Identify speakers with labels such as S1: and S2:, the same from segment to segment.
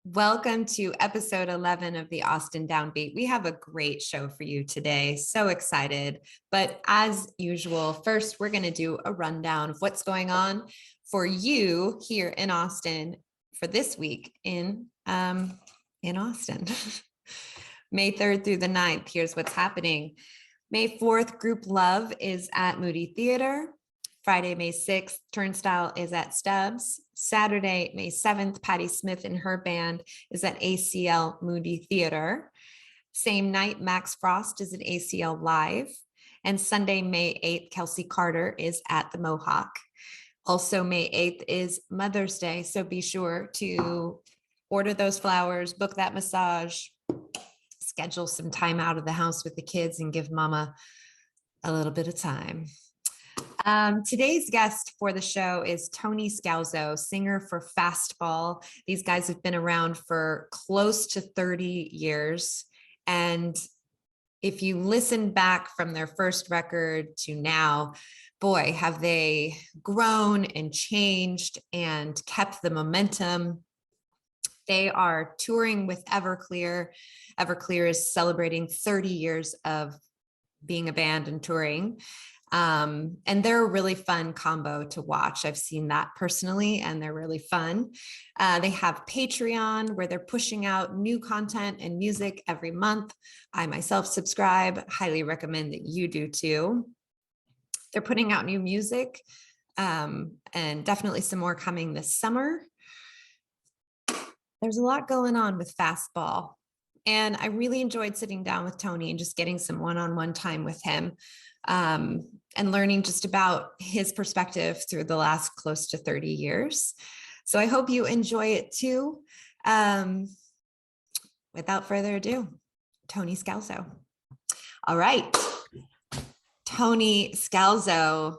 S1: Welcome to episode 11 of the Austin Downbeat. We have a great show for you today. So excited. But as usual, first, we're going to do a rundown of what's going on for you here in Austin for this week in Austin. May 3rd through the 9th. Here's what's happening. May 4th, Group Love is at Moody Theater. Friday, May 6th, Turnstile is at Stubbs. Saturday, May 7th, Patti Smith and her band is at ACL Moody Theater. Same night, Max Frost is at ACL Live. And Sunday, May 8th, Kelsey Carter is at the Mohawk. Also, May 8th is Mother's Day, so be sure to order those flowers, book that massage, schedule some time out of the house with the kids and give mama a little bit of time. Today's guest for the show is Tony Scalzo, singer for Fastball. These guys have been around for close to 30 years. And if you listen back from their first record to now, boy, have they grown and changed and kept the momentum. They are touring with Everclear. Everclear is celebrating 30 years of being a band and touring. And they're a really fun combo to watch. I've seen that personally, and they're really fun. They have Patreon where they're pushing out new content and music every month. I myself subscribe, highly recommend that you do too. They're putting out new music, and definitely some more coming this summer. There's a lot going on with Fastball, and I really enjoyed sitting down with Tony and just getting some one-on-one time with him. And learning just about his perspective through the last close to 30 years. So I hope you enjoy it too. Without further ado, Tony Scalzo. All right. Tony Scalzo,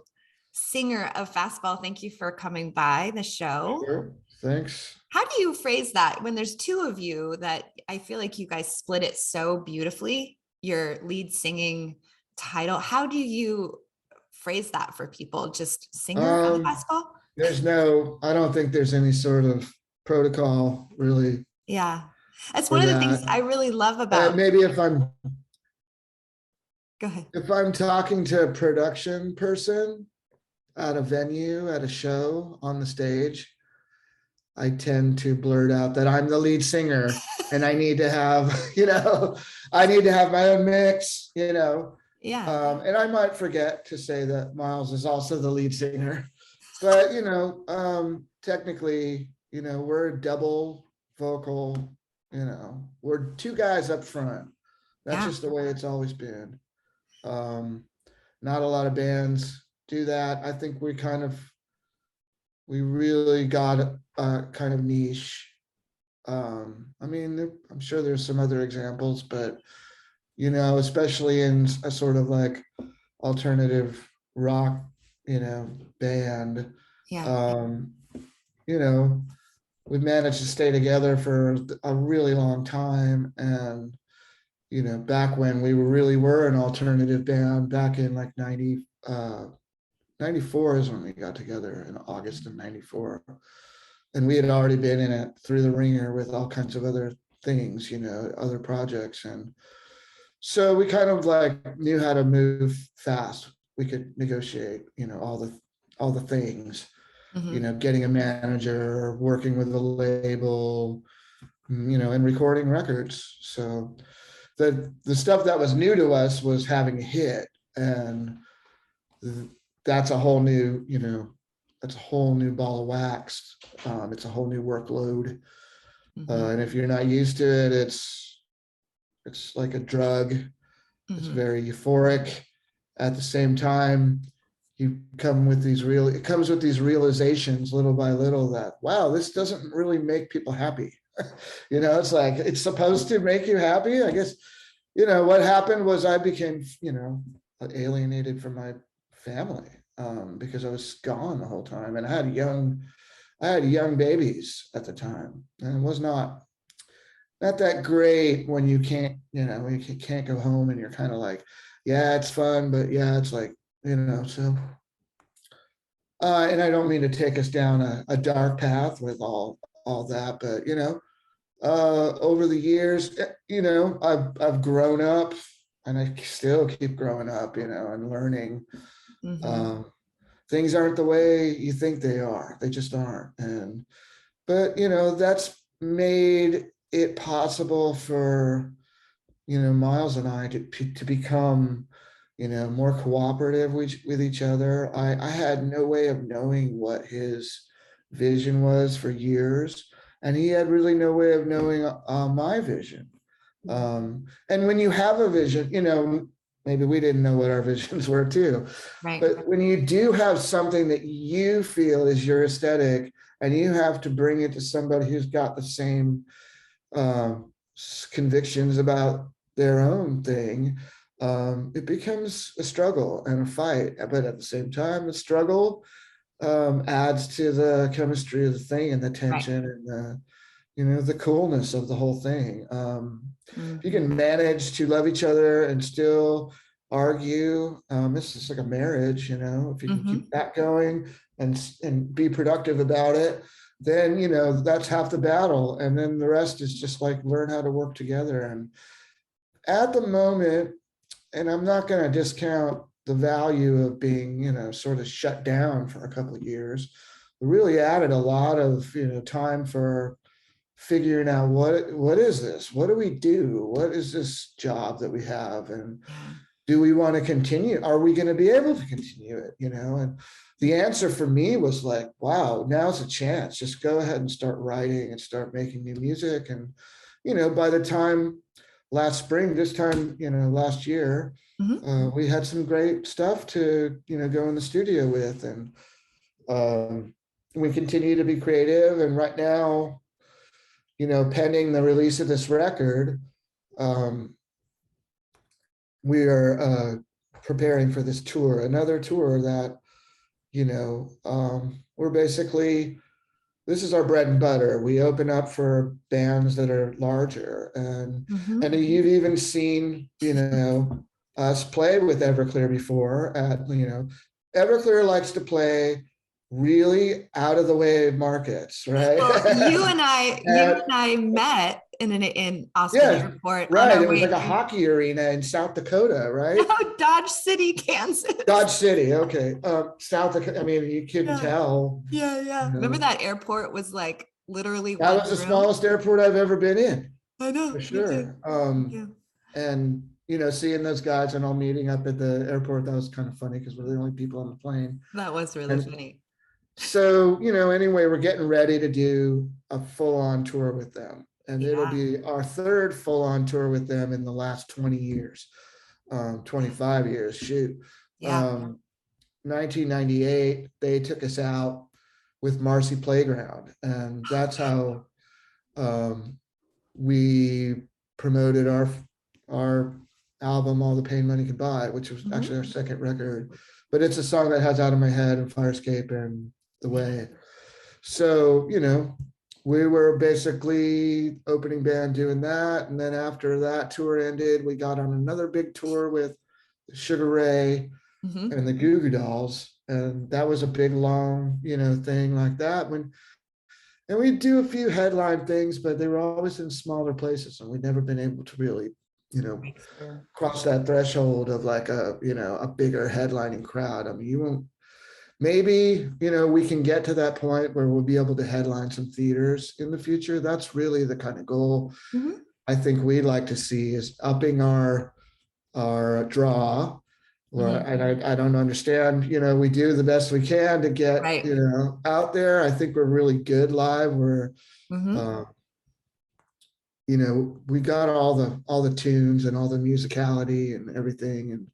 S1: singer of Fastball, thank you for coming by the show.
S2: Sure. Thanks.
S1: How do you phrase that when there's two of you that I feel like you guys split it so beautifully, your lead singing title? How do you phrase that for people? Just singer of Fastball?
S2: I don't think there's any sort of protocol really.
S1: Yeah. That's one of the things I really love about.
S2: Maybe if I'm
S1: Go ahead.
S2: If I'm talking to a production person at a venue, at a show, on the stage, I tend to blurt out that I'm the lead singer and I need to have, I need to have my own mix,
S1: Yeah.
S2: And I might forget to say that Miles is also the lead singer, but technically, we're a double vocal, we're two guys up front. That's just the way it's always been. Not a lot of bands do that. I think we really got a kind of niche. I'm sure there's some other examples, but especially in a sort of like alternative rock, band, we've managed to stay together for a really long time. And, back when we really were an alternative band back in like 94 is when we got together in August of 94. And we had already been in it through the ringer with all kinds of other things, other projects. And so we kind of like knew how to move fast. We could negotiate, all the things, getting a manager, working with a label, and recording records. So the stuff that was new to us was having a hit, and that's a whole new, that's a whole new ball of wax. It's a whole new workload. And if you're not used to it, it's like a drug. It's very euphoric. At the same time, it comes with these realizations little by little that, wow, this doesn't really make people happy. It's like, it's supposed to make you happy. I guess, what happened was I became, alienated from my family because I was gone the whole time. And I had young babies at the time. And it was not that great when you can't, when you can't go home and you're kind of like, yeah, it's fun, but yeah, it's like, so. And I don't mean to take us down a dark path with all that, but Over the years, I've grown up, and I still keep growing up, and learning.
S1: Mhm.
S2: Um, Things aren't the way you think they are. They just aren't. But that's made it possible for Miles and I to become more cooperative with each other. I had no way of knowing what his vision was for years, and he had really no way of knowing my vision. And when you have a vision, maybe we didn't know what our visions were too,
S1: Right.
S2: but when you do have something that you feel is your aesthetic, and you have to bring it to somebody who's got the same convictions about their own thing, it becomes a struggle and a fight. But at the same time, the struggle adds to the chemistry of the thing, and the
S1: Right.
S2: tension, and the coolness of the whole thing. If you
S1: Mhm.
S2: can manage to love each other and still argue, this is like a marriage. If you can keep
S1: Mhm.
S2: that going and be productive about it, then that's half the battle, and then the rest is just like learn how to work together. And at the moment, and I'm not going to discount the value of being sort of shut down for a couple of years, we really added a lot of time for figuring out what is this, what do we do, what is this job that we have, and
S1: Yeah.
S2: do we want to continue, are we going to be able to continue it, and the answer for me was like, wow, now's a chance, just go ahead and start writing and start making new music. And by the time last spring, this time last year,
S1: Mhm.
S2: we had some great stuff to go in the studio with. And we continue to be creative, and right now, pending the release of this record, um, we are preparing for this tour, another tour that, we're basically, this is our bread and butter. We open up for bands that are larger, and
S1: Mhm.
S2: you've even seen, us play with Everclear before at, Everclear likes to play really out of the way markets, right?
S1: Well, you
S2: And
S1: and I met in Austin
S2: yeah,
S1: Airport on
S2: right.
S1: our
S2: It was like
S1: way
S2: a
S1: to
S2: hockey arena in South Dakota, right?
S1: no, Dodge City, Kansas.
S2: Dodge City. Okay. South Dakota. I mean, you couldn't
S1: Yeah,
S2: tell,
S1: yeah,
S2: you
S1: yeah. Remember
S2: know,
S1: that airport was like literally
S2: that
S1: one
S2: was the
S1: room?
S2: smallest airport I've ever been in,
S1: I
S2: for
S1: know, me too.
S2: sure.
S1: Me too.
S2: And, seeing those guys and all meeting up at the airport, that was kind of funny because we're the only people on the plane.
S1: That was really
S2: And
S1: funny.
S2: so, anyway, we're getting ready to do a full on tour with them. And it'll
S1: Yeah.
S2: be our third full on tour with them in the last 20 years, 25 years, shoot.
S1: Yeah.
S2: Um, 1998, they took us out with Marcy Playground. And that's how um, we promoted our album, All the Pain Money Can Buy, which was
S1: Mhm.
S2: actually our second record. But it's a song that has Out of My Head and Firescape and The
S1: Yeah.
S2: Way. So, we were basically opening band doing that. And then after that tour ended, we got on another big tour with Sugar Ray
S1: Mhm.
S2: and the Goo Goo Dolls. And that was a big, long, thing like that. And we do a few headline things, but they were always in smaller places. And we'd never been able to really,
S1: Breakthrough.
S2: cross that threshold of like a bigger headlining crowd. I mean, you won't, maybe, we can get to that point where we'll be able to headline some theaters in the future. That's really the kind of goal
S1: Mhm.
S2: I think we'd like to see, is upping our draw. Or,
S1: Mhm.
S2: and I don't understand, we do the best we can to get,
S1: Right.
S2: out there. I think we're really good live. We're,
S1: Mhm.
S2: uh, we got all the tunes and all the musicality and everything, and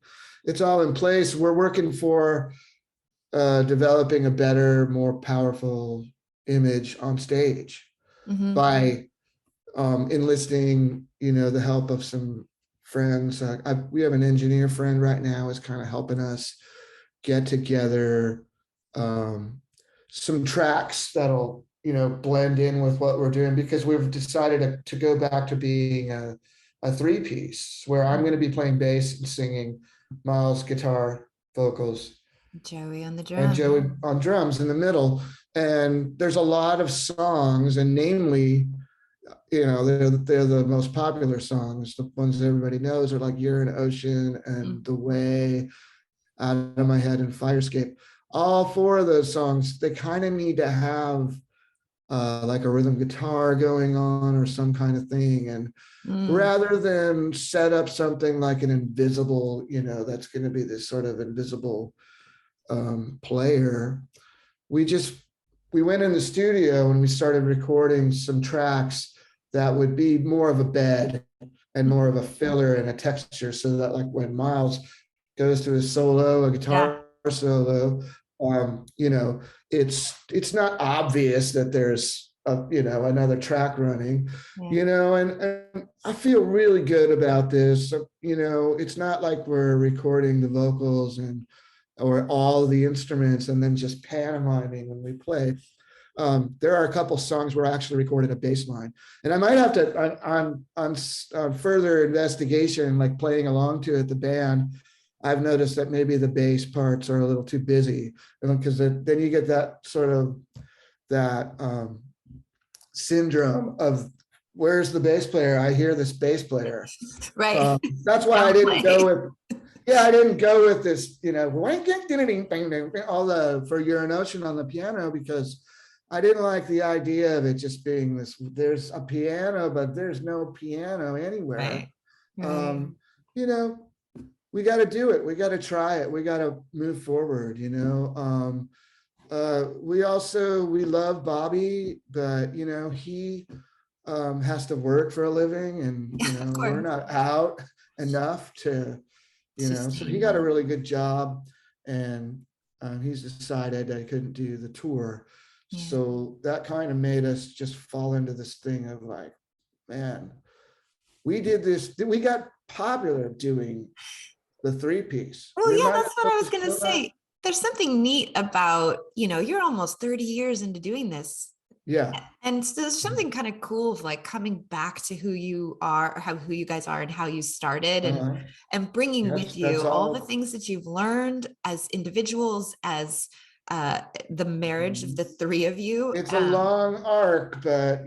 S2: it's all in place. We're working for developing a better, more powerful image on stage
S1: Mhm.
S2: by enlisting, the help of some friends. We have an engineer friend right now is kind of helping us get together um, some tracks that'll, blend in with what we're doing, because we've decided to go back to being a three piece where I'm going to be playing bass and singing, Miles guitar, vocals,
S1: Joey on the
S2: and
S1: drum.
S2: Joey on drums in the middle. And there's a lot of songs, and namely they're the most popular songs. The ones that everybody knows are like You're an Ocean and The Way, Out of My Head, and Firescape. All four of those songs, they kind of need to have like a rhythm guitar going on or some kind of thing. And rather than set up something like an invisible, that's going to be this sort of invisible player, we went in the studio and we started recording some tracks that would be more of a bed and more of a filler and a texture, so that like when Miles goes to his solo, a guitar solo, it's not obvious that there's another track running, and I feel really good about this. It's not like we're recording the vocals or all the instruments and then just pantomiming when we play. There are a couple songs where I actually recorded a bass line, and I might have to on further investigation, like playing along to it, the band, I've noticed that maybe the bass parts are a little too busy, because then you get that sort of syndrome of, where's the bass player? I hear this bass player.
S1: Right.
S2: That's why I didn't go with this, all for You're an Ocean on the piano, because I didn't like the idea of it just being this, there's a piano, but there's no piano anywhere. Right. We got to do it. We got to try it. We got to move forward, we love Bobby, but he has to work for a living, and we're not out enough to, so he got a really good job, and he's decided that he couldn't do the tour. Yeah. So that kind of made us just fall into this thing of like, man, we did this, we got popular doing the 3-piece.
S1: Oh, yeah, that's what I was going to say. There's something neat about, you're almost 30 years into doing this.
S2: Yeah.
S1: And so there's something kind of cool of like coming back to who you are, or who you guys are and how you started, and bringing with you all the things that you've learned as individuals, as the marriage of the three of you.
S2: It's a long arc, but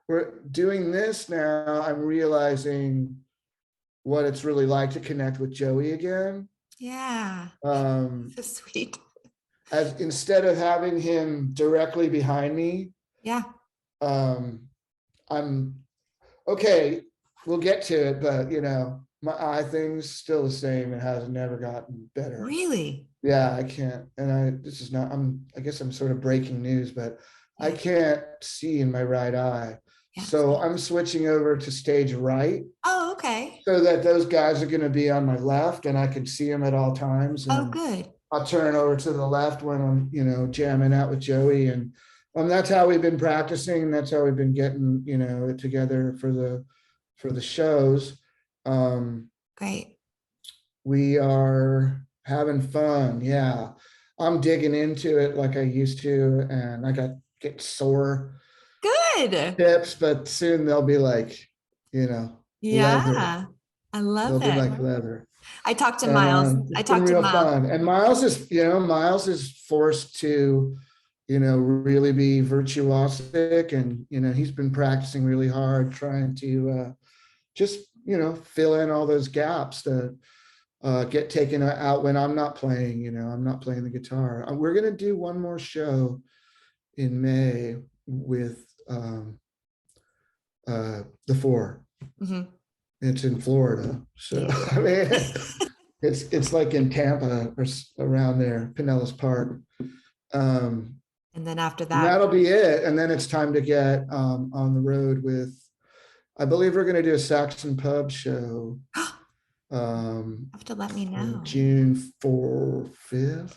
S2: we're doing this now. I'm realizing what it's really like to connect with Joey again.
S1: Yeah. So sweet.
S2: As instead of having him directly behind me.
S1: Yeah.
S2: I'm okay. We'll get to it, but my eye thing's still the same. It has never gotten better.
S1: Really?
S2: Yeah, I can't. And I guess I'm sort of breaking news, but I can't see in my right eye. Yeah. So I'm switching over to stage right.
S1: Oh, okay.
S2: So that those guys are going to be on my left and I can see them at all times. And
S1: oh, good.
S2: I'll turn over to the left when I'm, jamming out with Joey. And that's how we've been practicing. That's how we've been getting, it together for the shows.
S1: Great.
S2: We are having fun. Yeah. I'm digging into it like I used to. And I get sore.
S1: Good
S2: Tips, but soon they'll be like, leather.
S1: I love
S2: they'll
S1: it.
S2: Be like leather.
S1: I talked to Miles.
S2: I talked to Miles. Fun. And Miles is forced to, really be virtuosic, and he's been practicing really hard, trying to just fill in all those gaps that get taken out when I'm not playing. I'm not playing the guitar. We're gonna do one more show in May with the Four. Mm-hmm. It's in Florida, so I mean, it's like in Tampa or around there, Pinellas Park.
S1: And then after that,
S2: that'll be it. And then it's time to get on the road with. I believe we're going to do a Saxon Pub show.
S1: You have to let me know.
S2: June 4th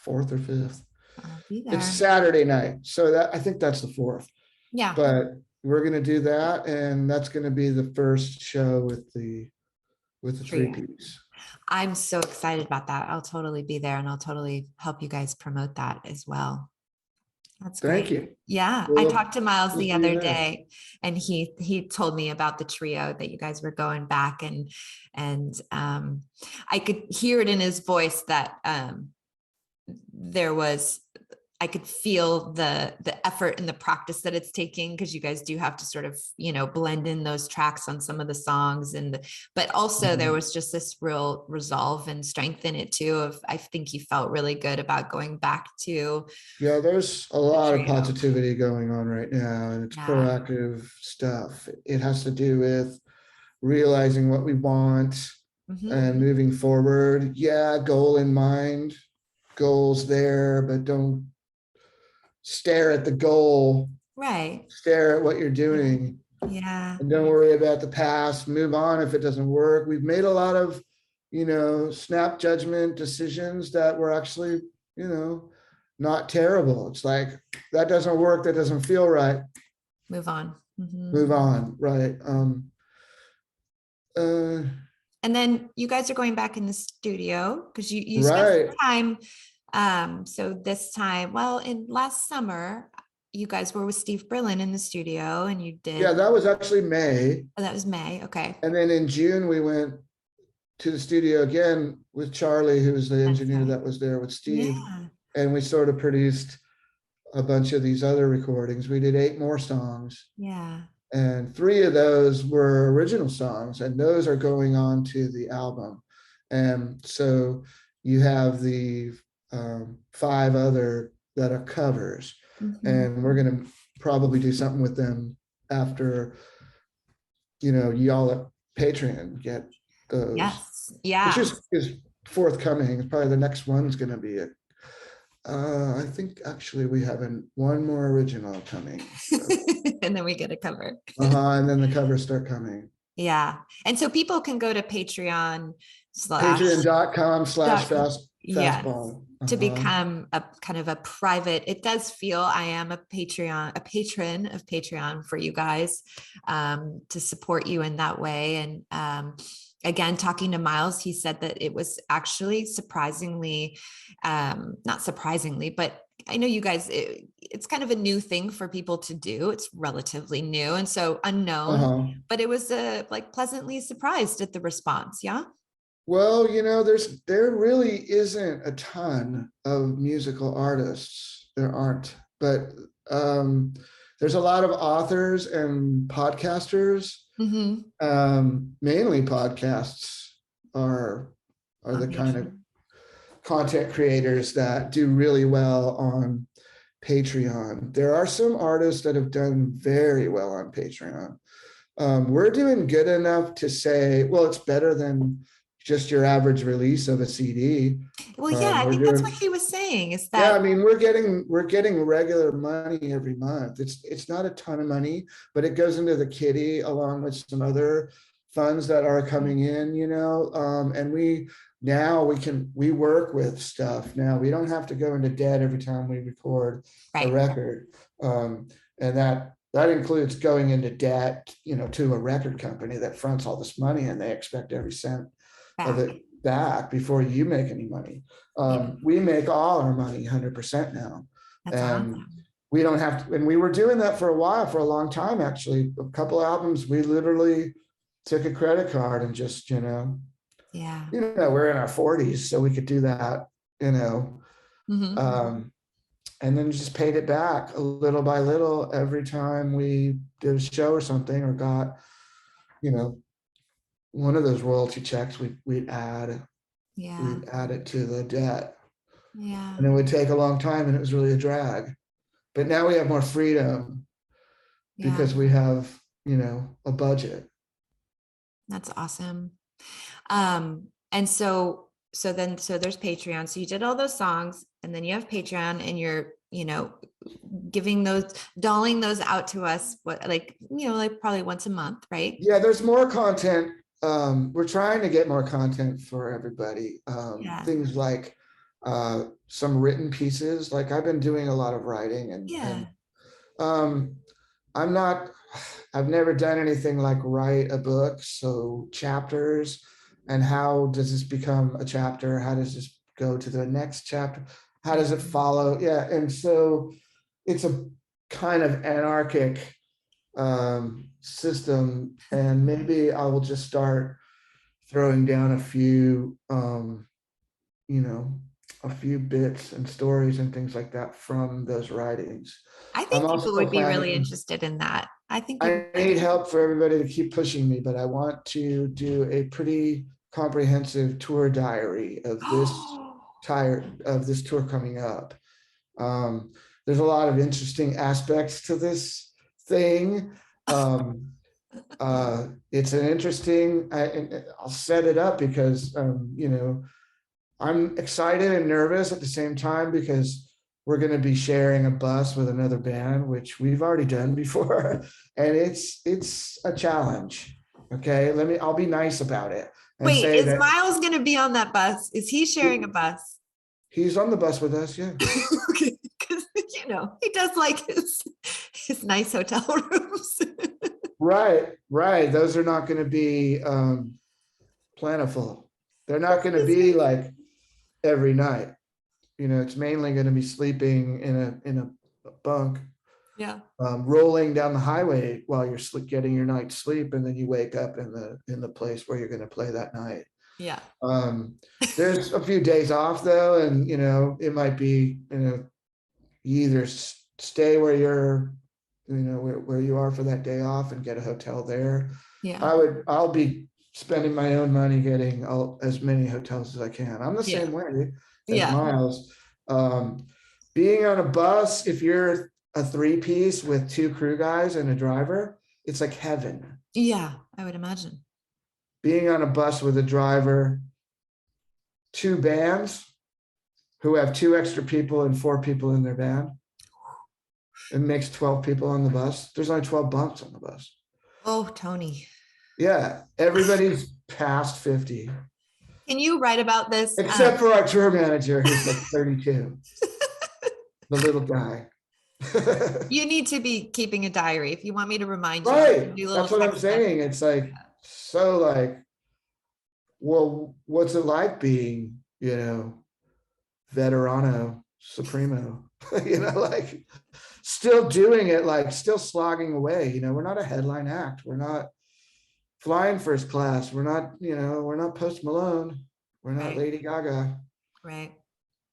S2: or 5th.
S1: I'll be there.
S2: It's Saturday night, so I think that's the 4th.
S1: Yeah.
S2: But we're going to do that, and that's going to be the first show with the 3-piece.
S1: I'm so excited about that. I'll totally be there, and I'll totally help you guys promote that as well. That's great.
S2: Thank you.
S1: Yeah. I talked to Miles the other day, and he told me about the trio that you guys were going back, and I could hear it in his voice that there was I could feel the effort and the practice that it's taking, because you guys do have to sort of, blend in those tracks on some of the songs, but also there was just this real resolve and strength in it too. I think you felt really good about going back to
S2: Yeah, there's a
S1: the
S2: lot of
S1: trio.
S2: positivity going on right now, and it's
S1: Yeah.
S2: proactive stuff. It has to do with realizing what we want and moving forward. Yeah, goal in mind, goals there, but don't stare at the goal,
S1: Right.
S2: stare at what you're doing,
S1: Yeah.
S2: and don't worry about the past. Move on if it doesn't work. We've made a lot of, snap judgment decisions that were actually, not terrible. It's like, that doesn't work, that doesn't feel right.
S1: Move on.
S2: Move on, right? Uh,
S1: And then you guys are going back in the studio, because you spent
S2: right.
S1: some time. So this time, well, in last summer, you guys were with Steve Berlin in the studio, and you
S2: Yeah,
S1: did.
S2: that was actually May.
S1: Oh, that was May. Okay.
S2: And then in June, we went to the studio again with Charlie, who was the
S1: That's
S2: engineer
S1: right.
S2: that was there with Steve.
S1: Yeah.
S2: And we sort of produced a bunch of these other recordings. We did 8 more songs,
S1: Yeah.
S2: and 3 of those were original songs, and those are going on to the album. And so you have the 5 other that are covers, and we're going to probably do something with them after, y'all at Patreon get those,
S1: Yes.
S2: which
S1: Yeah.
S2: is forthcoming. Probably the next one's going to be it. I think actually we have one more original coming.
S1: And then we get a cover.
S2: And then the covers start coming.
S1: Yeah. And so people can go to Patreon slash
S2: Patreon.com/fastball.
S1: yeah, to become a kind of a private. It does feel I am a patron of Patreon for you guys, to support you in that way. And again, talking to Miles, he said that it was actually surprisingly, not surprisingly, but I know you guys, it's kind of a new thing for people to do. It's relatively new and so unknown, but it was like pleasantly surprised at the response. Yeah.
S2: Well, there really isn't a ton of musical artists. There aren't, but there's a lot of authors and podcasters. Mainly podcasts are the kind of content creators that do really well on Patreon. There are some artists that have done very well on Patreon. We're doing good enough to say, well, it's better than just your average release of a CD.
S1: Well, yeah, I think that's what he was saying, is that,
S2: yeah, I mean, we're getting regular money every month. It's not a ton of money, but it goes into the kitty along with some other funds that are coming in, and we work with stuff now. We don't have to go into debt every time we record a record. And that includes going into debt, to a record company that fronts all this money, and they expect every cent of it back before you make any money. We make all our money 100% now.
S1: That's awesome.
S2: We don't have to, and we were doing that for a while, for a long time, actually. A couple albums, we literally took a credit card and just,
S1: yeah,
S2: we're in our 40s, so we could do that, and then just paid it back a little by little every time we did a show or something, or got, one of those royalty checks. We'd add it to the debt.
S1: Yeah.
S2: And it would take a long time, and it was really a drag. But now we have more freedom because we have, a budget.
S1: That's awesome. And so there's Patreon. So you did all those songs, and then you have Patreon, and you're, dolling those out to us, like probably once a month, right?
S2: Yeah, there's more content. We're trying to get more content for everybody. Things like some written pieces. Like, I've been doing a lot of writing, and I've never done anything like write a book. So chapters, and how does this become a chapter? How does this go to the next chapter? How does it follow? Yeah. And so it's a kind of anarchic system, and maybe I will just start throwing down a few a few bits and stories and things like that from those writings.
S1: I
S2: I'm
S1: think people
S2: also
S1: would be really
S2: planning,
S1: interested in that. I think people
S2: I
S1: would.
S2: need help for everybody to keep pushing me, but I want to do a pretty comprehensive tour diary of this tour coming up. Um, there's a lot of interesting aspects to this thing. Um, it's an interesting, and I'll set it up because, I'm excited and nervous at the same time because we're going to be sharing a bus with another band, which we've already done before. And it's a challenge. Okay. I'll be nice about it and
S1: Wait,
S2: say
S1: is
S2: that
S1: Miles going to be on that bus? Is he sharing a bus?
S2: he's on the bus with us. Yeah.
S1: Okay, because he does like his nice hotel rooms.
S2: Right. Right. Those are not going to be, plentiful. They're not going to be like every night. It's mainly going to be sleeping in a bunk,
S1: Yeah.
S2: rolling down the highway while you're getting your night's sleep, and then you wake up in the place where you're going to play that night.
S1: Yeah.
S2: There's a few days off though, and it might be you either stay where you're where you are for that day off and get a hotel there.
S1: Yeah.
S2: I'll be spending my own money getting as many hotels as I can. I'm the
S1: Yeah.
S2: same way as
S1: Yeah.
S2: Miles. Being on a bus, if you're a three-piece with two crew guys and a driver, it's like heaven.
S1: Yeah, I would imagine.
S2: Being on a bus with a driver, two bands who have two extra people and four people in their band, it makes 12 people on the bus. There's only 12 bunks on the bus.
S1: Oh, Tony.
S2: Yeah, everybody's past 50.
S1: Can you write about this?
S2: Except for our tour manager, who's like 32. The little guy.
S1: You need to be keeping a diary. If you want me to remind you,
S2: Right.
S1: do
S2: That's what I'm saying. It's like, so like, well, what's it like being, veterano supremo, like still doing it, like still slogging away. We're not a headline act. We're not flying first class. We're not Post Malone. We're not
S1: Right.
S2: Lady Gaga.
S1: Right.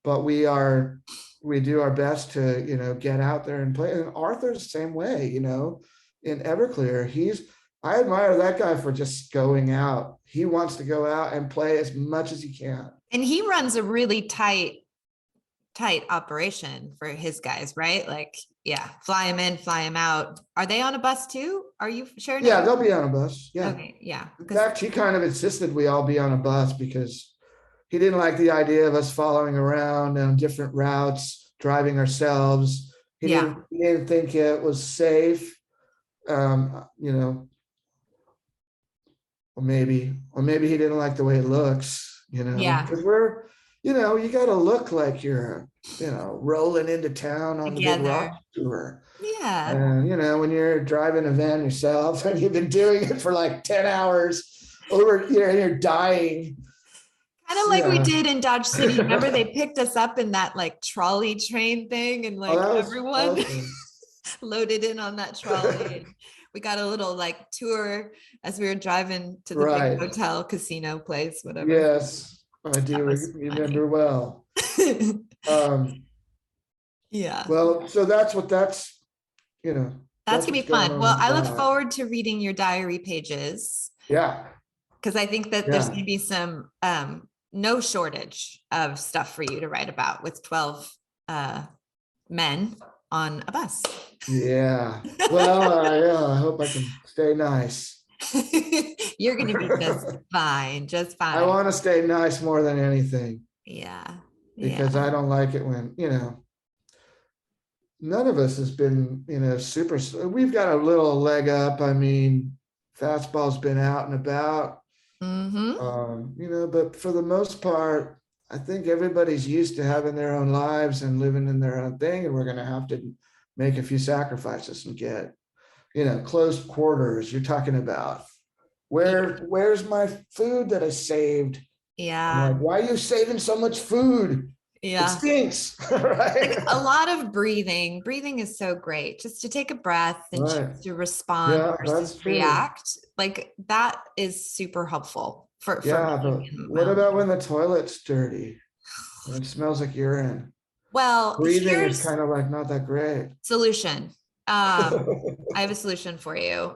S2: But we do our best to, get out there and play. And Arthur's the same way, in Everclear. I admire that guy for just going out. He wants to go out and play as much as he can.
S1: And he runs a really tight operation for his guys, right? Like, yeah, fly him in, fly him out. Are they on a bus too? Are you sure?
S2: Yeah, they'll be on a bus. Yeah.
S1: Okay. Yeah.
S2: In fact, he kind of insisted we all be on a bus because he didn't like the idea of us following around on different routes, driving ourselves. He didn't think it was safe. Or maybe he didn't like the way it looks,
S1: Yeah.
S2: because you got to look like you're, rolling into town on the big rock tour.
S1: Yeah.
S2: And, when you're driving a van yourself and you've been doing it for like 10 hours over, you're dying.
S1: Kind of like we did in Dodge City. Remember they picked us up in that like trolley train thing and like everyone loaded in on that trolley. And we got a little like tour as we were driving to the big hotel, casino place, whatever.
S2: Yes, I do remember well.
S1: Yeah.
S2: Well, so that's
S1: that's gonna be fun. Well, I look forward to reading your diary pages.
S2: Yeah.
S1: Because I think that there's gonna be some no shortage of stuff for you to write about with 12 men on a bus.
S2: Yeah. Well, I hope I can stay nice.
S1: You're going to be just fine. Just fine.
S2: I want to stay nice more than anything.
S1: Yeah.
S2: Because I don't like it when, none of us has been, super, we've got a little leg up. I mean, Fastball's been out and about, but for the most part, I think everybody's used to having their own lives and living in their own thing. And we're going to have to make a few sacrifices and get, close quarters. You're talking about where's my food that I saved?
S1: Yeah.
S2: Like, why are you saving so much food?
S1: Yeah.
S2: It stinks. Right.
S1: Like a lot of breathing. Breathing is so great. Just to take a breath and choose to respond versus react. Like that is super helpful for
S2: but what about when the toilet's dirty? and it smells like urine.
S1: Well,
S2: Breathing is
S1: here's
S2: kind of like not that great.
S1: solution. I have a solution for you.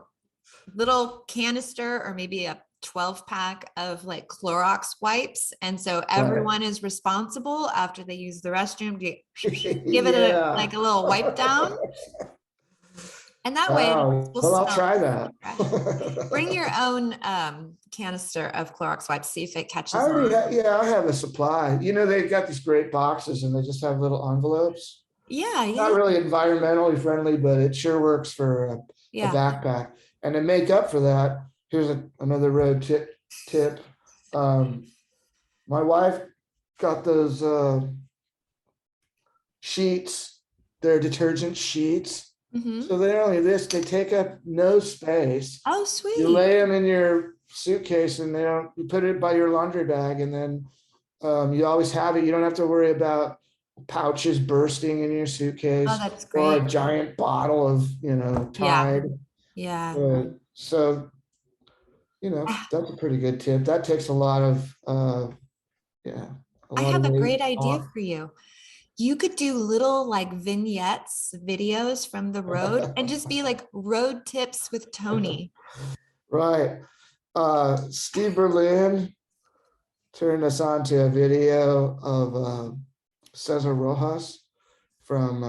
S1: Little canister or maybe a 12 pack of like Clorox wipes. And so
S2: Right.
S1: everyone is responsible after they use the restroom to give it a
S2: Yeah.
S1: like a little wipe down. And that way it
S2: Wow.
S1: will
S2: Well, I'll
S1: smell
S2: try that.
S1: fresh. Bring your own canister of Clorox wipes, see if it
S2: I
S1: catches
S2: already have,
S1: on.
S2: yeah, I have a supply. You know, they've got these great boxes and they just have little envelopes.
S1: Yeah,
S2: Not
S1: yeah,
S2: really environmentally friendly, but it sure works for a
S1: yeah.
S2: backpack. And to make up for that, here's another road tip. Um, my wife got those sheets, they're detergent sheets.
S1: Hmm.
S2: So they're only this, they take up no space.
S1: Oh,
S2: You
S1: sweet.
S2: lay them in your suitcase and they don't, you put it by your laundry bag and then you always have it. You don't have to worry about pouches bursting in your
S1: Oh,
S2: suitcase
S1: that's
S2: or a
S1: great.
S2: giant bottle of,
S1: Yeah,
S2: Tide.
S1: yeah.
S2: So, that's a pretty good tip. That takes a lot of, yeah, a
S1: I
S2: lot of
S1: have a
S2: weight
S1: great idea
S2: off.
S1: for you. You could do little like vignettes, videos from the road and just be like road tips with Tony.
S2: Right. Steve Berlin turned us on to a video of Cesar Rosas from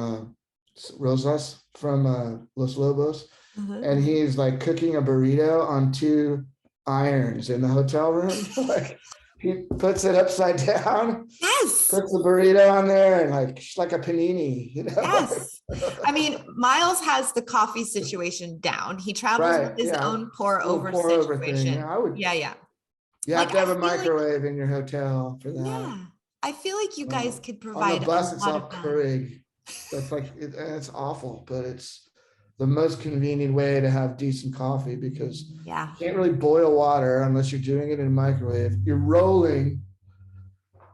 S2: Los Lobos,
S1: Uh-huh.
S2: and he's like cooking a burrito on two irons in the hotel room. Like he puts it upside down,
S1: Yes.
S2: puts the burrito on there, and like a panini,
S1: Yes. I mean, Miles has the coffee situation down. He travels with
S2: Right?
S1: his
S2: Yeah,
S1: own pour
S2: little
S1: over
S2: pour over thing.
S1: situation.
S2: Yeah, I would.
S1: Yeah, yeah.
S2: You have
S1: Like
S2: to
S1: I
S2: have a
S1: feel like,
S2: microwave in your hotel for that.
S1: yeah, I feel like you guys could
S2: On the
S1: provide a
S2: bus, it's
S1: lot
S2: all
S1: of value.
S2: Keurig. That's it's awful, but it's the most convenient way to have decent coffee because
S1: Yeah.
S2: you can't really boil water unless you're doing it in a microwave. You're rolling,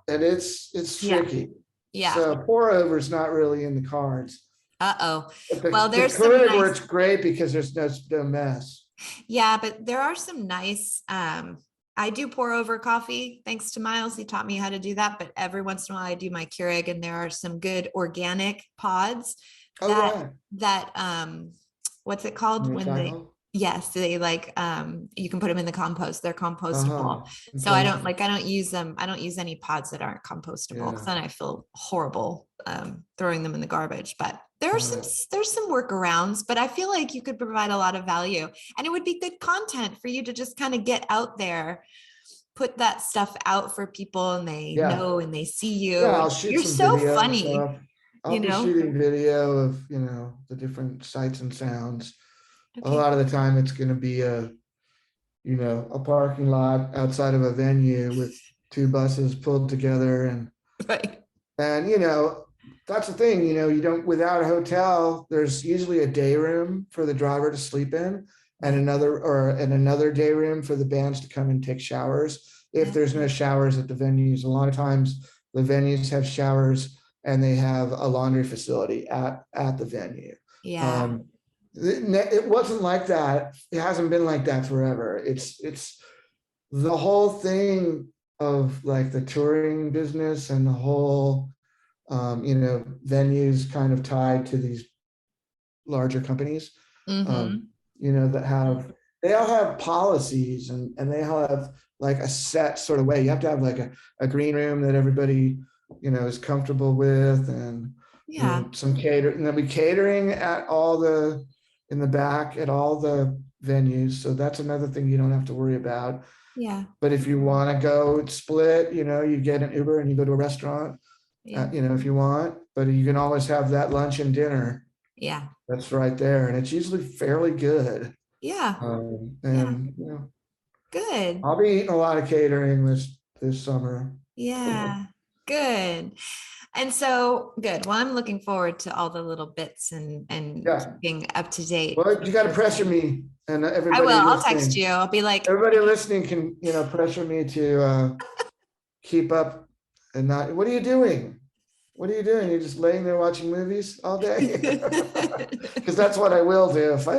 S2: and it's
S1: Yeah.
S2: tricky.
S1: Yeah.
S2: So pour over is not really in the cards.
S1: Uh-oh.
S2: But
S1: Well,
S2: the
S1: there's some
S2: Keurig
S1: nice,
S2: works great because there's no mess.
S1: yeah, but there are some nice, I do pour over coffee thanks to Miles. He taught me how to do that. But every once in a while I do my Keurig and there are some good organic pods
S2: Oh
S1: that
S2: yeah,
S1: what's it called when they
S2: recycle.
S1: yes, they like you can put them in the compost. They're
S2: Uh-huh.
S1: compostable. So
S2: Compost.
S1: I don't use them. I don't use any pods that aren't compostable because
S2: Yeah.
S1: then I feel horrible throwing them in the garbage. But there are
S2: Right.
S1: there's some workarounds, but I feel like you could provide a lot of value and it would be good content for you to just kind of get out there, put that stuff out for people and they
S2: Yeah.
S1: know and they see
S2: Yeah,
S1: you.
S2: I'll
S1: And
S2: shoot
S1: you're
S2: some
S1: so
S2: video and
S1: funny,
S2: stuff. I'll
S1: you
S2: be
S1: know?
S2: shooting video of, the different sights and sounds. A
S1: Okay.
S2: lot of the time it's going to be a parking lot outside of a venue with two buses pulled together
S1: Right.
S2: and that's the thing, you don't without a hotel, there's usually a day room for the driver to sleep in and
S1: Right.
S2: another day room for the bands to come and take showers if
S1: Yeah.
S2: there's no showers at the venues. A lot of times the venues have showers and they have a laundry facility at the venue.
S1: Yeah.
S2: Um, it wasn't like that. It hasn't been like that forever. It's the whole thing of like the touring business and the whole venues kind of tied to these larger companies,
S1: Mm-hmm.
S2: that they all have policies and they all have like a set sort of way. You have to have like a green room that everybody, is comfortable with and,
S1: Yeah.
S2: some catering, and there'll be catering in the back at all the venues. So that's another thing you don't have to worry about.
S1: Yeah.
S2: But if you want to go split, you get an Uber and you go to a restaurant,
S1: Yeah.
S2: if you want, but you can always have that lunch and dinner
S1: Yeah.
S2: that's right there. And it's usually fairly good.
S1: Yeah. Yeah.
S2: And,
S1: Good.
S2: I'll be eating a lot of catering this summer.
S1: Yeah. Good. And so good. Well, I'm looking forward to all the little bits and
S2: Yeah.
S1: keeping up to date.
S2: Well, you got to pressure me and
S1: I will.
S2: everybody
S1: I'll text
S2: listening.
S1: you. I'll be like,
S2: Everybody listening can, pressure me to keep up and not, what are you doing? What are you doing? You're just laying there watching movies all day? Because that's what I will do if I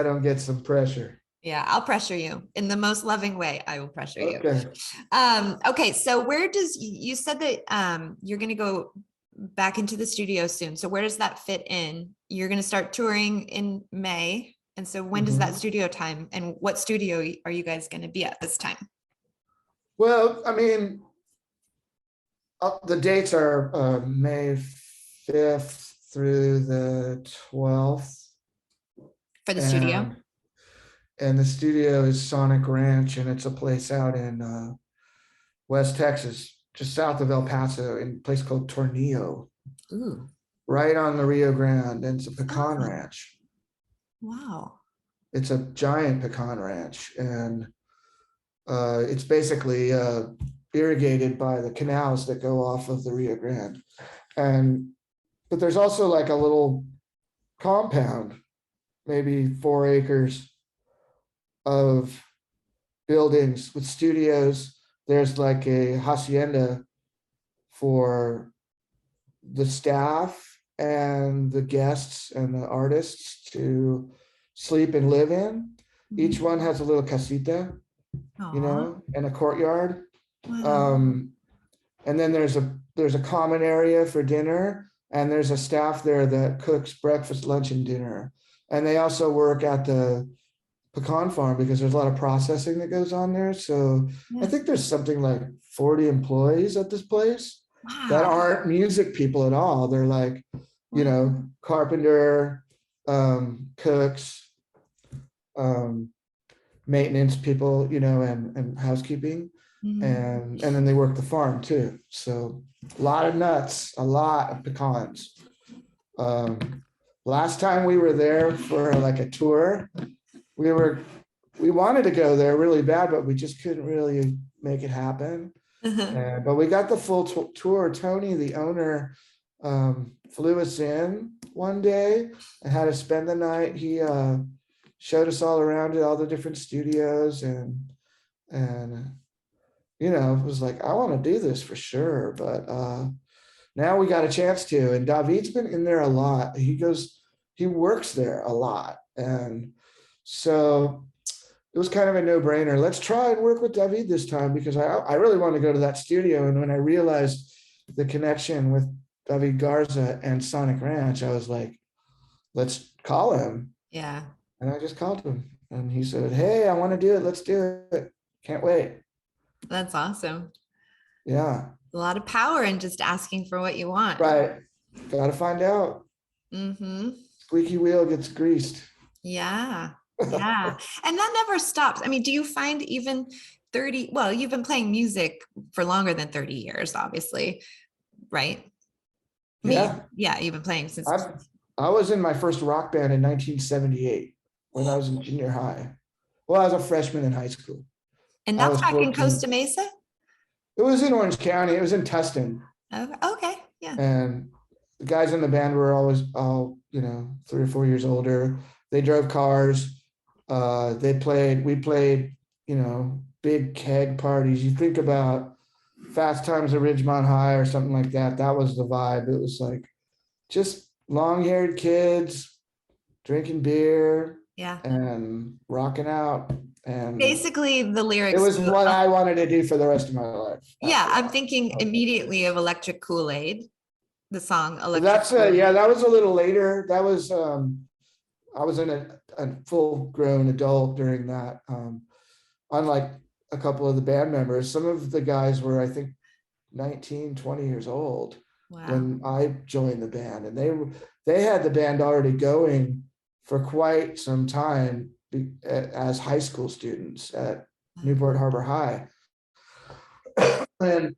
S2: don't get some pressure.
S1: Yeah, I'll pressure you in the most loving way. I will pressure you.
S2: Okay.
S1: Okay, so where does you said that you're going to go back into the studio soon. So where does that fit in? You're going to start touring in May. And so when does that
S2: Mhm.
S1: studio time and what studio are you guys going to be at this time?
S2: Well, I mean, the dates are May 5th through the 12th.
S1: For the studio?
S2: And the studio is Sonic Ranch, and it's a place out in West Texas, just south of El Paso, in a place called Tornillo,
S1: Ooh.
S2: right on the Rio Grande. And it's a pecan
S1: Oh,
S2: ranch.
S1: wow.
S2: It's a giant pecan ranch, and it's basically irrigated by the canals that go off of the Rio Grande. And but there's also like a little compound, maybe 4 acres of buildings with studios. There's like a hacienda for the staff and the guests and the artists to sleep and live in. Each one has a little casita,
S1: Aw,
S2: and a courtyard.
S1: wow.
S2: Um, and then there's a common area for dinner, and there's a staff there that cooks breakfast, lunch, and dinner. And they also work at the pecan farm because there's a lot of processing that goes on there. So I
S1: Yeah.
S2: think there's something like 40 employees at this place that
S1: Wow.
S2: aren't music people at all. They're like,
S1: Wow.
S2: carpenter, cooks, um, maintenance people, and housekeeping.
S1: Mhm.
S2: And then they work the farm too. So a lot of nuts, a lot of pecans. Um, Last time we were there for like a tour, we were we wanted to go there really bad, but we just couldn't really make it happen. But we got the full tour. Tony, the owner, flew us in one day and had us spend the night. He showed us all around it, all the different studios, and it was like, I want to do this for sure. But now we got a chance to. And David's been in there a lot. He works there a lot, and so it was kind of a no-brainer. Let's try and work with David this time, because I really want to go to that studio. And when I realized the connection with David Garza and Sonic Ranch, I was like, let's call him.
S1: Yeah,
S2: And I just called him, and he said, hey, I want to do it. Let's do it. Can't wait.
S1: that's awesome.
S2: Yeah,
S1: A lot of power in just asking for what you want.
S2: right. Got to find out.
S1: Mm-hmm.
S2: Squeaky wheel gets greased.
S1: Yeah. Yeah. And that never stops. I mean, do you find even 30, well, you've been playing music for longer than 30 years, obviously, right? I mean,
S2: Yeah,
S1: yeah, you've been playing since.
S2: I I was in my first rock band in 1978 when I was in junior high. Well, I was a freshman in high school.
S1: And
S2: I
S1: that's
S2: was
S1: back in
S2: 14.
S1: Costa Mesa?
S2: It was in Orange County. It was in Tustin.
S1: Okay. Okay. Yeah.
S2: And the guys in the band were always all, 3 or 4 years older. They drove cars. We played, big keg parties. You think about Fast Times at Ridgemont High or something like that. That was the vibe. It was like just long-haired kids drinking beer
S1: Yeah.
S2: and rocking out. And
S1: Basically, the
S2: it
S1: lyrics
S2: was
S1: to,
S2: what I wanted to do for the rest of my life
S1: yeah,
S2: after
S1: I'm
S2: that.
S1: thinking immediately of Electric Kool-Aid, the song Electric
S2: That's
S1: Kool-Aid.
S2: yeah, that was a little later. That was I was in a full grown adult during that. Unlike a couple of the band members, some of the guys were, I think, 19, 20 years old
S1: Wow.
S2: when I joined the band, and they had the band already going for quite some time as high school students at Newport Harbor High. And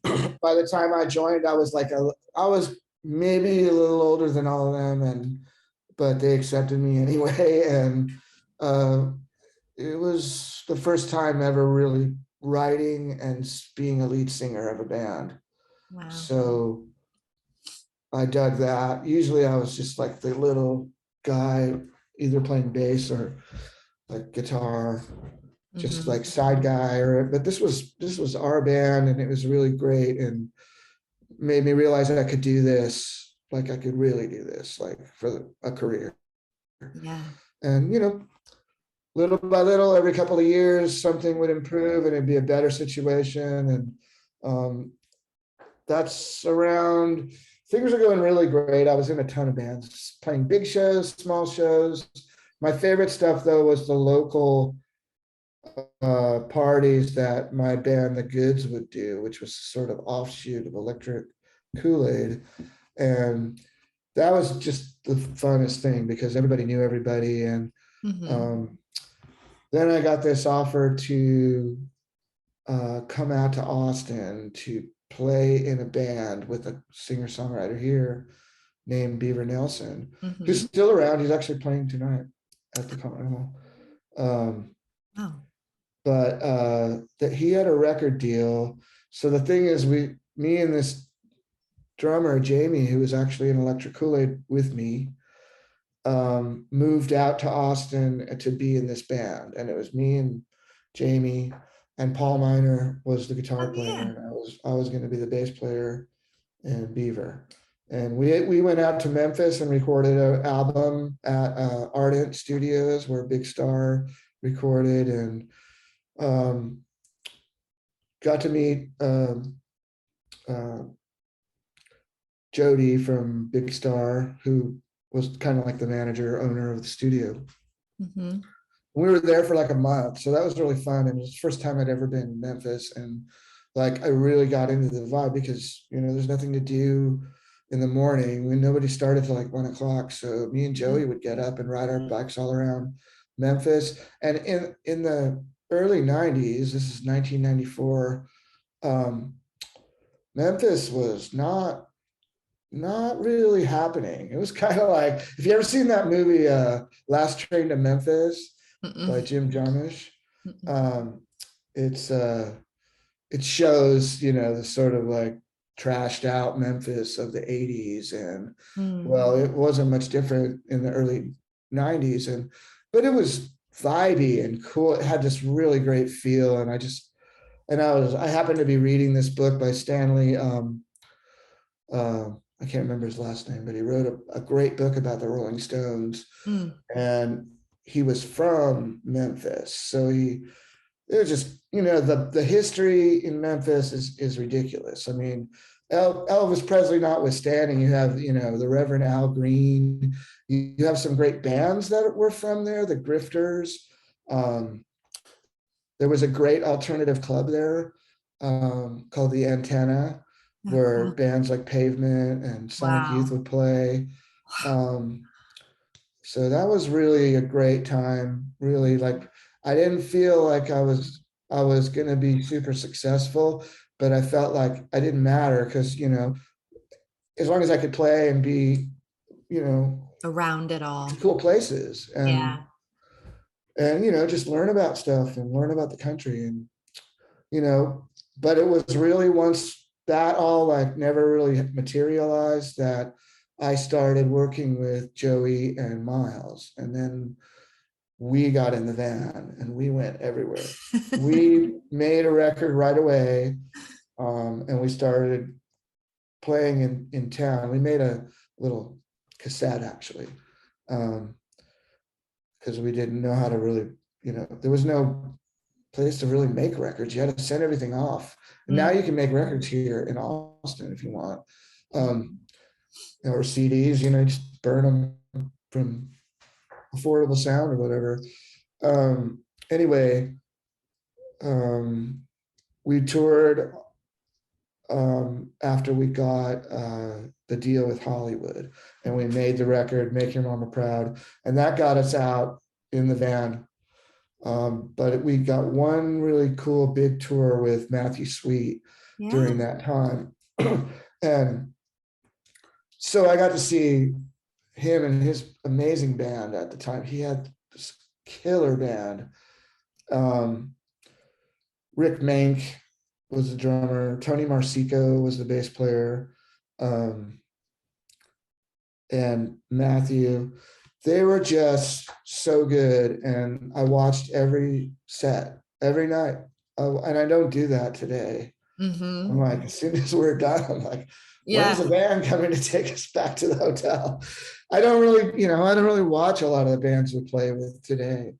S2: by the time I joined, I was maybe a little older than all of them, but they accepted me anyway. And uh, it was the first time ever really writing and being a lead singer of a band.
S1: Wow.
S2: So I dug that. Usually I was just like the little guy, either playing bass or like guitar, just
S1: Mhm.
S2: like side guy. But this was our band, and it was really great, and made me realize that I could do this. Like I could really do this, like for a career.
S1: Yeah.
S2: And, little by little, every couple of years, something would improve and it'd be a better situation. And that's around, things are going really great. I was in a ton of bands, playing big shows, small shows. My favorite stuff though was the local parties that my band, The Goods, would do, which was sort of offshoot of Electric Kool-Aid. And that was just the funnest thing because everybody knew everybody. And then I got this offer to come out to Austin to play in a band with a singer-songwriter here named Beaver Nelson, who's still around. He's actually playing tonight at the Continental. But that he had a record deal. So the thing is, me and this drummer, Jamie, who was actually in Electric Kool-Aid with me, moved out to Austin to be in this band. And it was me and Jamie, and Paul Miner was the guitar player. And I was going to be the bass player and Beaver. And we went out to Memphis and recorded an album at Ardent Studios where Big Star recorded, and got to meet Jody from Big Star, who was kind of like the manager, owner of the studio. We were there for like a month, so that was really fun. And it was the first time I'd ever been in Memphis, and like I really got into the vibe because there's nothing to do in the morning when nobody started till like 1 o'clock. So me and Joey would get up and ride our bikes all around Memphis. And in the early 90s, this is 1994, Memphis was not really happening. It was kind of like, if you ever seen that movie Last Train to Memphis by Jim Jarmusch, it shows the sort of like trashed out Memphis of the 80s. And well, it wasn't much different in the early 90s, but it was vibey and cool. It had this really great feel. And I happened to be reading this book by Stanley, I can't remember his last name, but he wrote a great book about the Rolling Stones. And he was from Memphis. So it was just, the history in Memphis is ridiculous. I mean, Elvis Presley notwithstanding, you have, the Reverend Al Green, you have some great bands that were from there, the Grifters. There was a great alternative club there called the Antenna, where bands like Pavement and Sonic Youth would play. So that was really a great time. Really, like, I didn't feel like I was going to be super successful, but I felt like I didn't matter because, as long as I could play and be,
S1: around it all,
S2: cool places, and just learn about stuff and learn about the country, and but it was really once that all like never really materialized that I started working with Joey and Miles, and then we got in the van and we went everywhere. We made a record right away, and we started playing in town. We made a little cassette actually, because we didn't know how to really, there was no place to really make records. You had to send everything off. And now you can make records here in Austin if you want, or CDs, just burn them from Affordable Sound or whatever. Anyway, we toured after we got the deal with Hollywood, and we made the record Make Your Mama Proud, and that got us out in the van. But we got one really cool big tour with Matthew Sweet during that time. And so I got to see him and his amazing band at the time. He had this killer band. Rick Mank was the drummer. Tony Marsico was the bass player. And Matthew, they were just so good. And I watched every set every night. And I don't do that today. I'm like, as soon as we're done, I'm like, when's the band coming to take us back to the hotel? I don't really, I don't really watch a lot of the bands we play with today,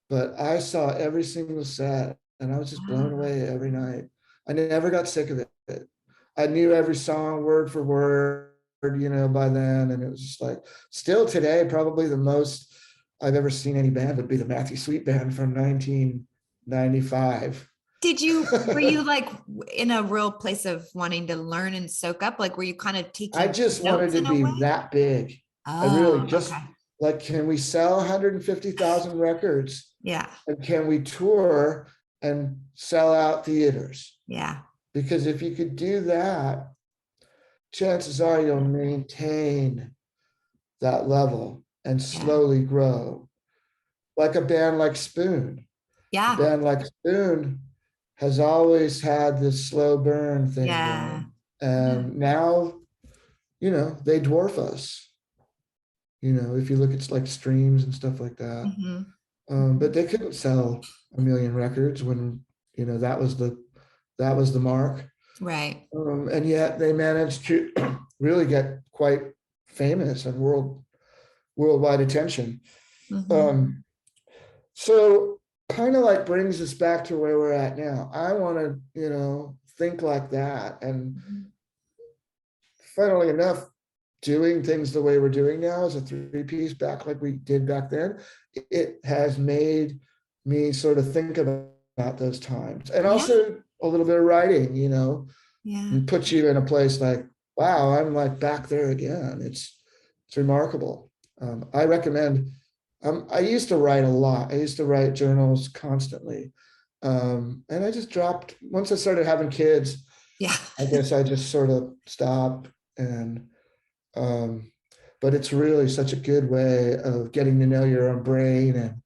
S2: but I saw every single set and I was just blown
S1: Ah,
S2: away every night. I never got sick of it. I knew every song word for word, by then. And it was just like, still today, probably the most I've ever seen any band would be the Matthew Sweet Band from 1995.
S1: were you like in a real place of wanting to learn and soak up? Like, were you kind of
S2: I
S1: taking
S2: just wanted
S1: notes
S2: to
S1: in a
S2: be
S1: way?
S2: that big. I really
S1: Oh,
S2: just
S1: okay.
S2: like, can we sell 150,000 records?
S1: Yeah.
S2: And can we tour and sell out theaters?
S1: Yeah.
S2: Because if you could do that, chances are you'll maintain that level and
S1: Yeah.
S2: slowly grow. Like a band like Spoon. A
S1: Yeah.
S2: band like Spoon has always had this slow burn thing
S1: Yeah.
S2: going.
S1: Yeah.
S2: And now, they dwarf us. If you look at like streams and stuff like that.
S1: Mhm.
S2: But
S1: Mhm.
S2: they couldn't sell a million records when, that was the mark.
S1: Right.
S2: And yet they managed to really get quite famous and worldwide attention.
S1: Mhm.
S2: Um, so kind of like brings us back to where we're at now. I want to, think like that. And
S1: Mhm.
S2: funnily enough, doing things the way we're doing now as a three-piece back like we did back then, it has made me sort of think about those times. And
S1: Yeah.
S2: also a little bit of writing,
S1: Yeah.
S2: and put you in a place like, wow, I'm like back there again. It's remarkable. I recommend. I used to write a lot. I used to write journals constantly, and I just dropped once I started having kids.
S1: Yeah.
S2: I guess I just sort of stopped, and um, but it's really such a good way of getting to know your own brain and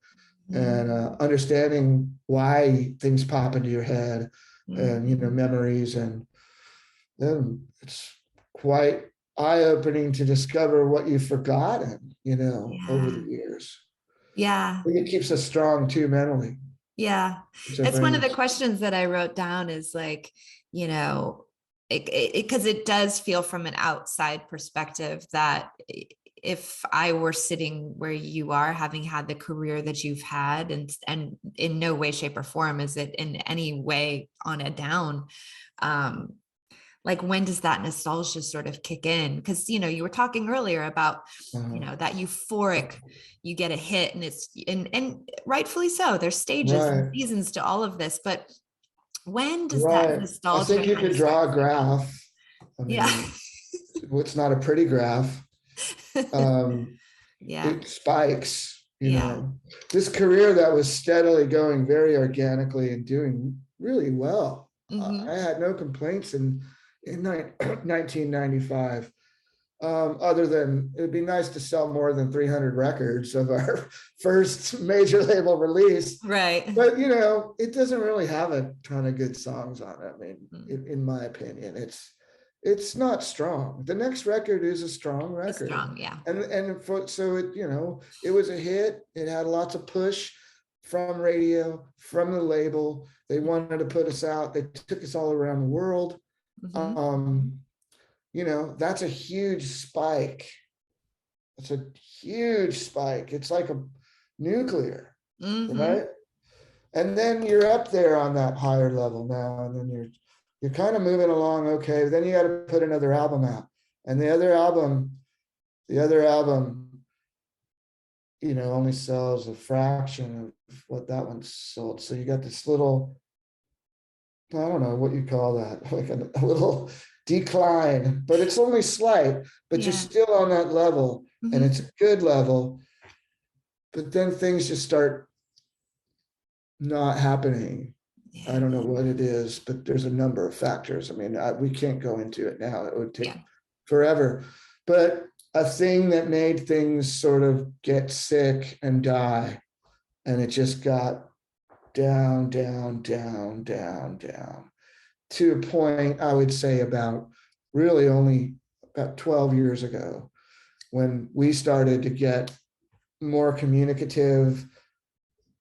S1: Mhm.
S2: understanding why things pop into your head, and
S1: Mhm.
S2: memories, and then it's quite eye-opening to discover what you've forgotten, over the
S1: Yeah.
S2: years.
S1: Yeah.
S2: I think it keeps us strong too mentally,
S1: Yeah.
S2: which I
S1: That's one of
S2: find
S1: the
S2: is
S1: questions that I wrote down is like, you know, because it does feel from an outside perspective that if I were sitting where you are, having had the career that you've had, and in no way, shape, or form is it in any way on a down. Um, like when does that nostalgia sort of kick in? Because you were talking earlier about
S2: uh,
S1: that euphoric, you get a hit and it's and rightfully so, there's stages and
S2: right,
S1: seasons to all of this, but when does that
S2: right. I
S1: nostalgia
S2: think you
S1: kind
S2: could
S1: of start
S2: draw a
S1: kicking in?
S2: graph. I
S1: Yeah.
S2: mean, it's not a pretty graph. Um,
S1: Yeah.
S2: it spikes,
S1: Yeah.
S2: This career that was steadily going very organically and doing really well. I
S1: Hmm.
S2: had no complaints in 1995. Other than it'd be nice to sell more than 300 records of our first major label release.
S1: Right.
S2: But it doesn't really have a ton of good songs on it. I mean,
S1: Mm.
S2: in my opinion, it's not strong. The next record is a strong
S1: It's
S2: record,
S1: strong. Yeah.
S2: so it was a hit. It had lots of push from radio, from the label. They wanted to put us out. They took us all around the world.
S1: Hmm.
S2: Um, that's a huge spike. It's a huge spike. It's like a nuclear,
S1: Hmm.
S2: right? And then you're up there on that higher level now, and then you're kind of moving along okay. Then you got to put another album out, and the other album, only sells a fraction of what that one sold. So you got this little, I don't know what you call that, like a little decline, but it's only slight, but you're
S1: Yeah.
S2: still on that level, and
S1: Hmm.
S2: it's a good level. But then things just start not happening. I
S1: Yeah.
S2: don't know what it is, but there's a number of factors. I mean, we can't go into it now. It would take
S1: Yeah.
S2: forever. But a thing that made things sort of get sick and die, and it just got down, down, down, down, down to a point, I would say about really only about 12 years ago, when we started to get more communicative,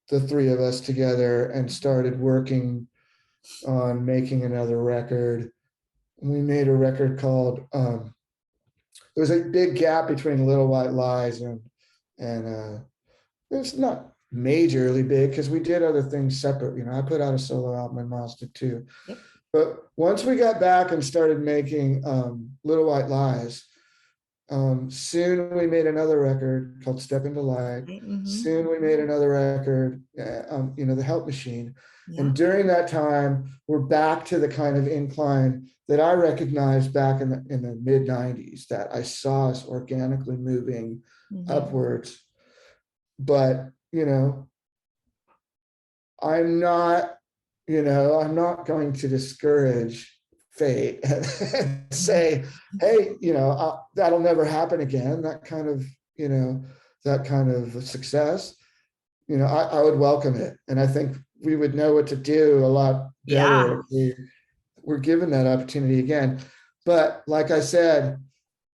S2: the three of us together, and started working on making another record. We made a record called there was a big gap between Little White Lies and it's not majorly big because we did other things separate. I put out a solo album and Miles did too.
S1: Yep.
S2: But once we got back and started making Little White Lies, soon we made another record called Step Into Light.
S1: Mm-hmm.
S2: Soon we made another record, The Help Machine.
S1: Yeah.
S2: And during that time, we're back to the kind of incline that I recognized back in the mid 90s, that I saw us organically moving upwards. But, I'm not going to discourage fate and say, hey, that'll never happen again. That kind of success, I would welcome it. And I think we would know what to do a lot better if we were given that opportunity again. But like I said,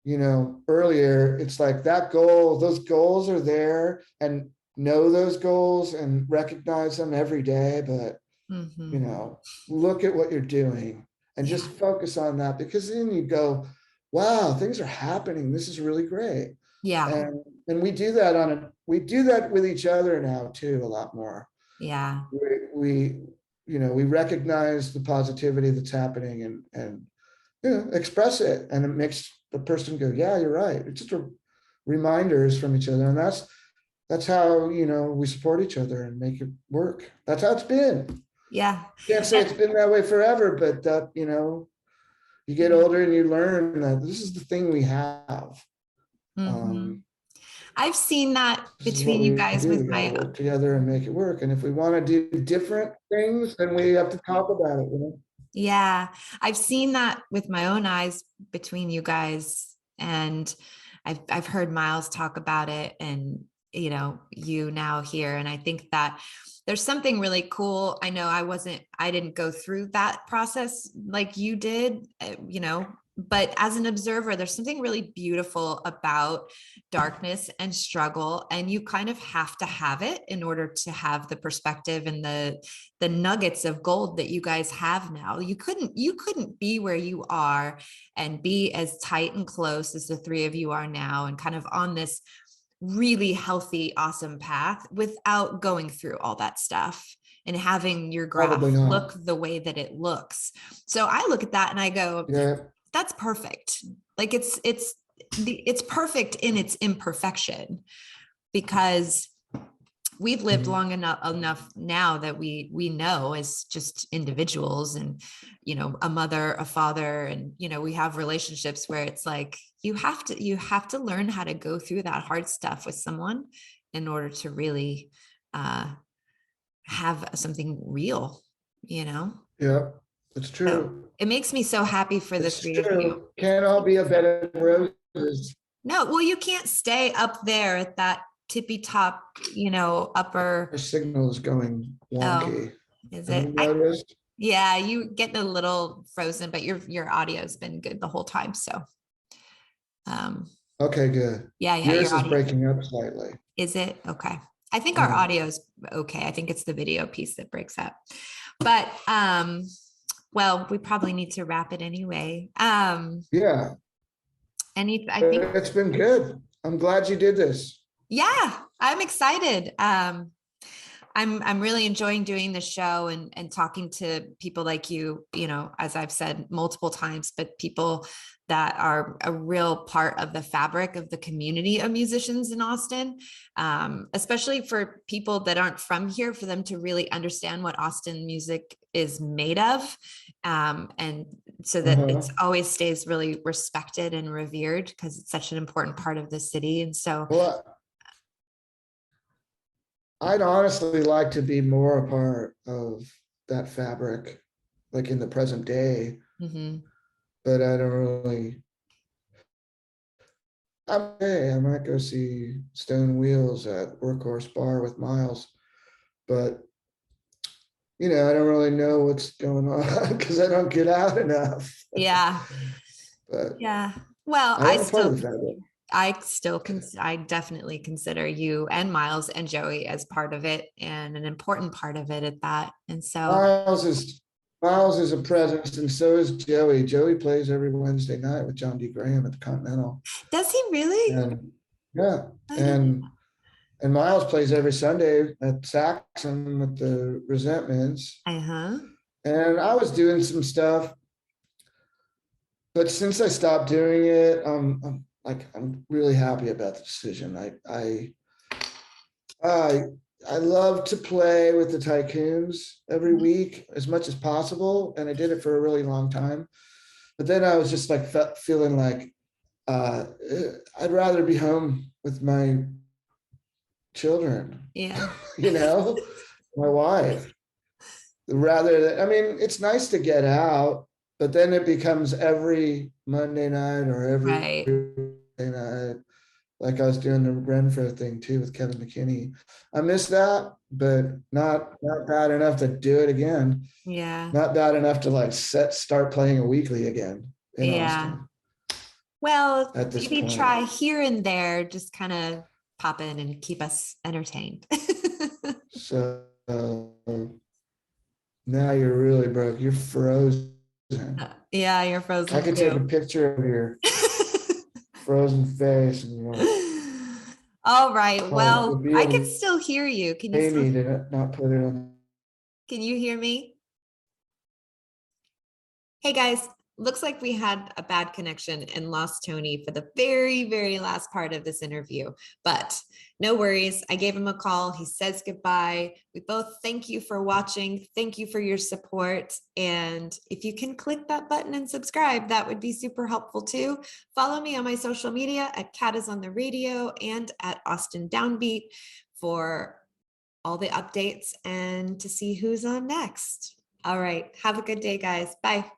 S2: earlier, it's like those goals are there, and know those goals and recognize them every day. But, look at what you're doing and just focus on that, because then you go, wow, things are happening. This is really great.
S1: Yeah.
S2: And we do that with each other now too, a lot more.
S1: Yeah.
S2: We recognize the positivity that's happening and express it, and it makes the person go, yeah, you're right. It's just reminders from each other. And that's how, we support each other and make it work. That's how it's been.
S1: Yeah.
S2: Can't say it's been that way forever, but you get older and you learn that this is the thing we have.
S1: I've seen that between you guys with my
S2: work together and make it work. And if we want to do different things, then we have to talk about it.
S1: Yeah, I've seen that with my own eyes between you guys, and I've heard Miles talk about it, and you now here, and I think that there's something really cool. I know I didn't go through that process like you did, but as an observer, there's something really beautiful about darkness and struggle, and you kind of have to have it in order to have the perspective and the nuggets of gold that you guys have now. You couldn't be where you are and be as tight and close as the three of you are now, and kind of on this really healthy, awesome path without going through all that stuff and having your graph look the way that it looks. So I look at that and I go, that's perfect. Like it's perfect in its imperfection, because we've lived long enough now that we know as just individuals, and a mother, a father, and we have relationships where it's like you have to learn how to go through that hard stuff with someone in order to really have something real.
S2: Yeah, it's true.
S1: So it makes me so happy for the three of you.
S2: Can't all be a bed of roses.
S1: No, well, you can't stay up there at that tippy top, upper.
S2: Our signal is going wonky.
S1: Is it? Yeah, you get a little frozen, but your audio's been good the whole time. So,
S2: okay, good.
S1: Yeah.
S2: Yours is breaking up slightly.
S1: Is it? Okay. I think our audio's okay. I think it's the video piece that breaks up. But well, we probably need to wrap it anyway.
S2: Yeah.
S1: I think
S2: it's been good. I'm glad you did this.
S1: Yeah, I'm excited. I'm really enjoying doing the show and talking to people like you, as I've said multiple times, but people that are a real part of the fabric of the community of musicians in Austin, especially for people that aren't from here, for them to really understand what Austin music is made of. And so that it always stays really respected and revered, because it's such an important part of the city. And so
S2: I'd honestly like to be more a part of that fabric, like in the present day, but I don't really. I might go see Stone Wheels at Workhorse Bar with Miles, but I don't really know what's going on because I don't get out enough.
S1: Yeah.
S2: But
S1: yeah. Well, I definitely consider you and Miles and Joey as part of it, and an important part of it at that. And so
S2: Miles is Miles is a presence, and so is Joey. Joey plays every Wednesday night with John D. Graham at the Continental.
S1: Does he really?
S2: And yeah,
S1: I didn't.
S2: and Miles plays every Sunday at Saxon with the Resentments.
S1: Uh-huh.
S2: And I was doing some stuff, but since I stopped doing it, I'm really happy about the decision. I I love to play with the Tycoons every week as much as possible, and I did it for a really long time. But then I was just like feeling like I'd rather be home with my children,
S1: Yeah.
S2: you know, my wife. Rather than, I mean, it's nice to get out, but then it becomes every Monday night or every
S1: Right.
S2: Thursday night. Like I was doing the Ren Fair thing too with Kevin McKinney. I miss that, but not bad enough to do it again.
S1: Yeah.
S2: Not bad enough to like start playing a weekly again in
S1: Yeah.
S2: Austin
S1: Well,
S2: at this
S1: maybe
S2: point.
S1: try here and there, just kind of pop in and keep us entertained.
S2: So now you're really broke. You're frozen.
S1: Yeah, you're
S2: I
S1: frozen
S2: could take a
S1: too.
S2: picture of your frozen face and
S1: All right.
S2: you'll
S1: Well,
S2: be
S1: I
S2: able
S1: can
S2: to
S1: still hear you.
S2: pay me to not put it on.
S1: Can you hear me? Hey guys, looks like we had a bad connection and lost Tony for the very, very last part of this interview, but no worries. I gave him a call. He says goodbye. We both thank you for watching. Thank you for your support. And if you can click that button and subscribe, that would be super helpful too. Follow me on my social media at Cat is on the radio and at Austin Downbeat for all the updates and to see who's on next. All right. Have a good day, guys. Bye.